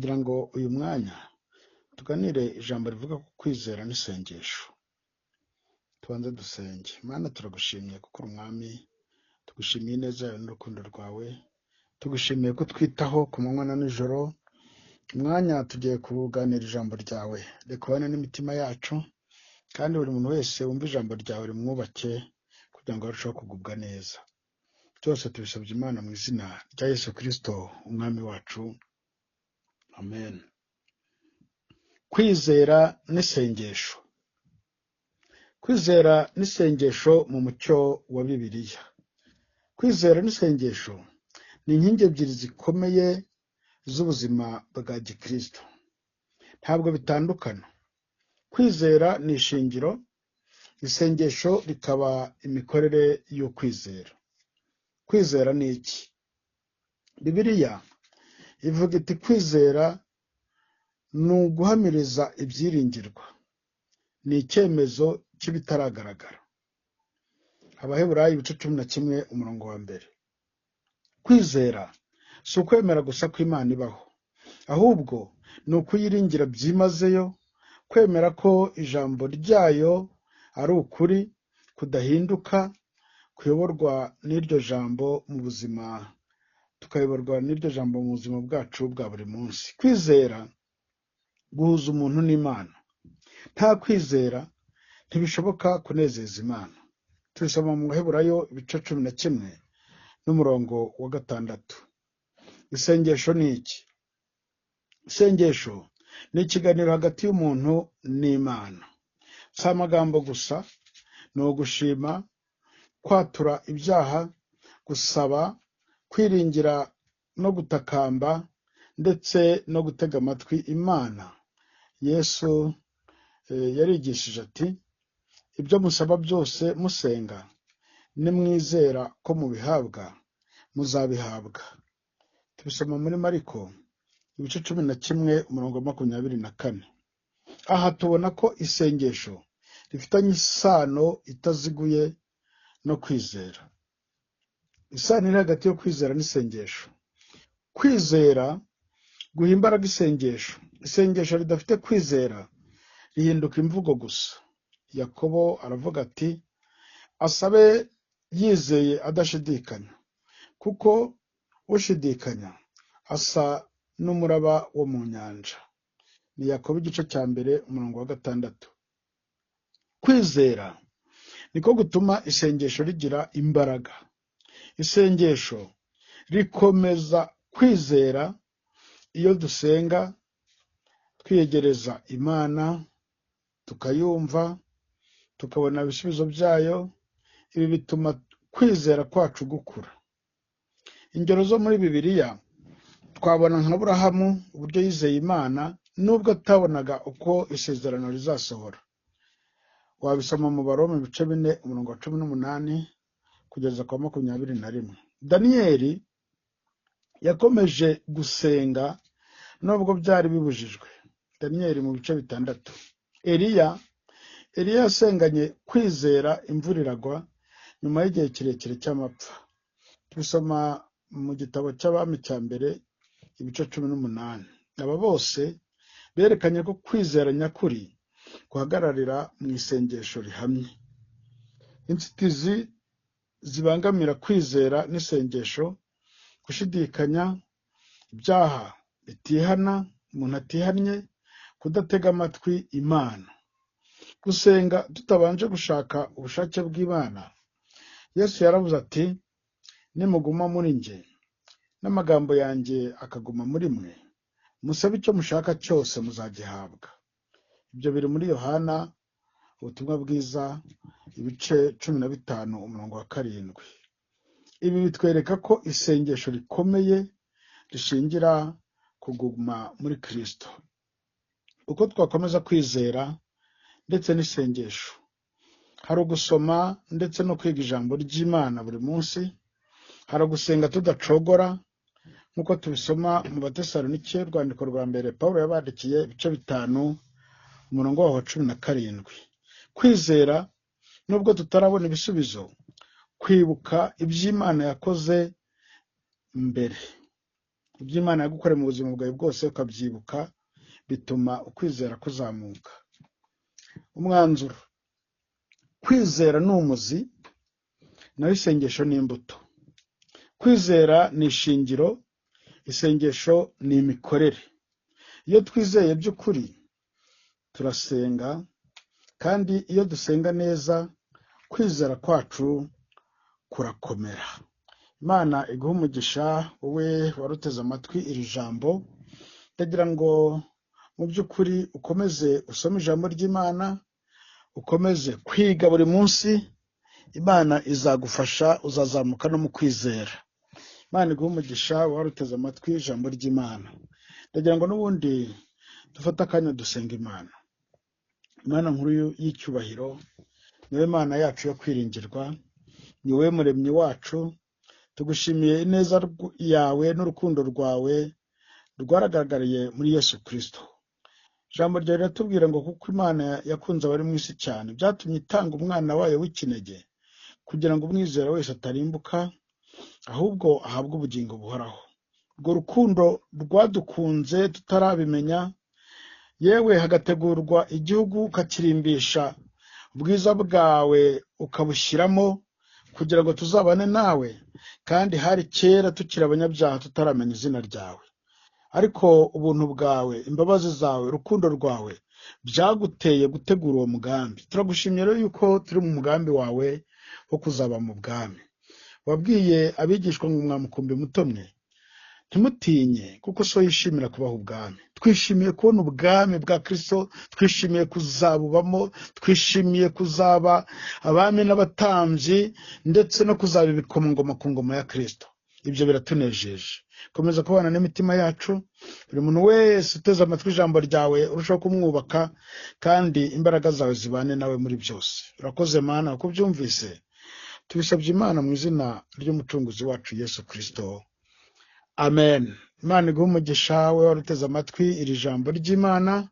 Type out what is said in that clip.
kugira ngo uyu mwanya tuganire ijambo rivuga ku kwizera n'isengesho. Tubanze dusenge. Mana, turagushimiye kuko uri umwami, tugushimiye neza yawe n'urukundo rwawe, tugushimiye ko twitaho ku manywa na nijoro. Umwanya tugiye kuganira ijambo ryawe, reka ubane n'imitima yacu, kandi buri muntu wese wumva ijambo ryawe rimwubake kugira ngo arusheho kugubwa neza. Byose tubisabye Imana mu izina rya Yesu Kristo umwami wacu, amen. Kwizera n'isengesho. Kwizera n'isengesho mu mucyo wa Bibiliya. Kwizera n'isengesho ni inkingi ebyiri zikomeye z'ubuzima bwa gikristo. Ntabwo bitandukana. Kwizera ni ishingiro, isengesho rikaba imikorere y'ukwizera. Kwizera ni iki? Bibiliya ivuga iti kwizera ni uguhamiriza ibyiringirwa, ni icyemezo cy'ibitaragaragara. Abaheburayo 11:1. Kwizera si ukwemera gusa ko Imana ibaho, ahubwo ni ukuyiringira byimazeyo, kwemera ko ijambo ryayo ari ukuri, kudahinduka, kuyoborwa n'iryo jambo mu buzima, tukayoborwa n'iryo jambo mu buzima bwacu bwa buri munsi. Kwizera guhuza umuntu n'Imana. Nta kwizera ntibishoboka kunezeza Imana. Tubisoma mu Baheburayo 11:6. Isengesho ni iki? Isengesho ni ikiganiro hagati y'umuntu n'Imana. Si amagambo gusa, ni ugushima, kwatura ibyaha, gusaba, kwiringira no gutakamba, ndetse no gutega amatwi Imana. Yesu yarigishije ati, ibyo musaba byose musenga, nimwizera ko mubihabwa, muzabihabwa. Tubisoma muri Mariko 11:24. Aha tubona ko isengesho rifitanye isano itaziguye no kwizera. Isano iri hagati yo kwizera n'isengesho. Kwizera guha imbaraga isengesho. Isengesho ridafite kwizera rihinduka imvugo gusa. Yakobo aravuga ati, asabe yizeye adashidikanya, kuko ushidikanya asa n'umuraba wo mu nyanja. Ni Yakobo 1:6. Kwizera niko gutuma isengesho rigira imbaraga. Isengesho rikomeza kwizera iyo dusenga twiyegereza Imana, tukayumva, tukabona ibisubizo byayo. Ibi bituma kwizera kwacu gukura. Ingero zo muri Bibiliya twabona nka Aburahamu, uburyo yizeye Imana nubwo atabonaga uko isezerano rizasohora. Wabisoma mu Baroma 4:18 kugeza kwa 21. Daniyeli yakomeje gusenga nubwo byari bibujijwe. Daniyeli 6. Eliya yasenganye kwizera, imvura iragwa nyuma y'igihe kirekire cy'amapfa. Tubisoma mu gitabo cy'Abami cya mbere 18. Aba bose berekanye ko kwizera nyakuri guhagararira mu isengesho rihamye. Inzitizi zibangamira kwizera n'isengesho: gushidikanya, ibyaha bitihana, umuntu atihannye, kudatega amatwi Imana. Gusenga tutabanje gushaka ubushake bw'Imana. Yesu yaravuze ati, nimuguma muri njye n'amagambo yanjye akaguma muri mwe, musabe icyo mushaka cyose muzagihabwa. Ibyo biri muri Yohana ubutumwa bwiza 15:7. Ibi bitwereka ko isengesho rikomeye rishingira kuguma muri Kristo. Uko twakomeza kwizera ndetse n'isengesho: hari ugusoma ndetse no kwiga ijambo ry'Imana buri munsi, hari ugusenga tudacogora nk'uko tubisoma mu Batesalonike, urwandiko rwa mbere Pawulo yabandikiye 5:17. Kwizera nubwo tutarabona ibisubizo, kwibuka iby'Imana yakoze mbere. ibyo Imana yagukoreye mu buzima bwawe bwose ukabyibuka, bituma ukwizera kuzamuka. Umwanzuro: kwizera ni umuzi, naho isengesho ni imbuto. Kwizera ni ishingiro, isengesho ni imikorere. Iyo twizeye by'ukuri turasenga, kandi iyo dusenga neza kwizera kwacu kurakomera. Imana iguhe umugisha wowe waruteze amatwi iri jambo. Ndagira ngo mu by'ukuri ukomeze usome ijambo ry'Imana, ukomeze kwiga buri munsi. Imana izagufasha, uzazamuka no mu kwizera. Imana iguhe umugisha waruteze amatwi ijambo ry'Imana. Ndagira ngo n'ubundi dufate akanya dusenga Imana. Imana nkuru y'icyubahiro, niwe Mana yacu yo kwiringirwa, ni wowe muremyi wacu. Tugushimiye ineza yawe n'urukundo rwawe rwaragaragariye muri Yesu Kristo. Ijambo ryawe riratubwira ngo kuko Imana yakunze abari mu isi cyane, byatumye itanga umwana wayo w'ikinege, kugira ngo umwizera wese atarimbuka, ahubwo ahabwe ubugingo buhoraho. Urwo rukundo rwadukunze tutarabimenya, yewe hagategurwa igihugu ukakirimbisha ubwiza bwawe ukabushyiramo, kugira ngo tuzabane nawe, kandi hari kera tukiri abanyabyaha tutaramenya izina ryawe. Ariko ubuntu bwawe, imbabazi zawe, urukundo rwawe byaguteye gutegura uwo mugambi. Turagushimye rero yuko turi mu mugambi wawe wo kuzaba mu bwami. Wabwiye abigishwa ngo mwamukumbi mutomwe, ntimutinye kuko so yishimira kubaha ubwami. Twishimiye kubona ubwami bwa Kristo, twishimiye kuzabubamo, twishimiye kuzaba abami n'abatambyi, ndetse no kuzaba ibikomangoma ku ngoma ya Kristo. Ibyo biratunejeje. Komeza kubana n'imitima yacu, buri muntu wese uteze amatwi ijambo ryawe urushaho kumwubaka, kandi imbaraga zawe zibane nawe muri byose. Urakoze Mana uko byumvise, tubisabye Imana mu izina ry'umucunguzi wacu Yesu Kristo. Amen. Imana iguhe umugisha wowe waruteze amatwi iri jambo ry'Imana.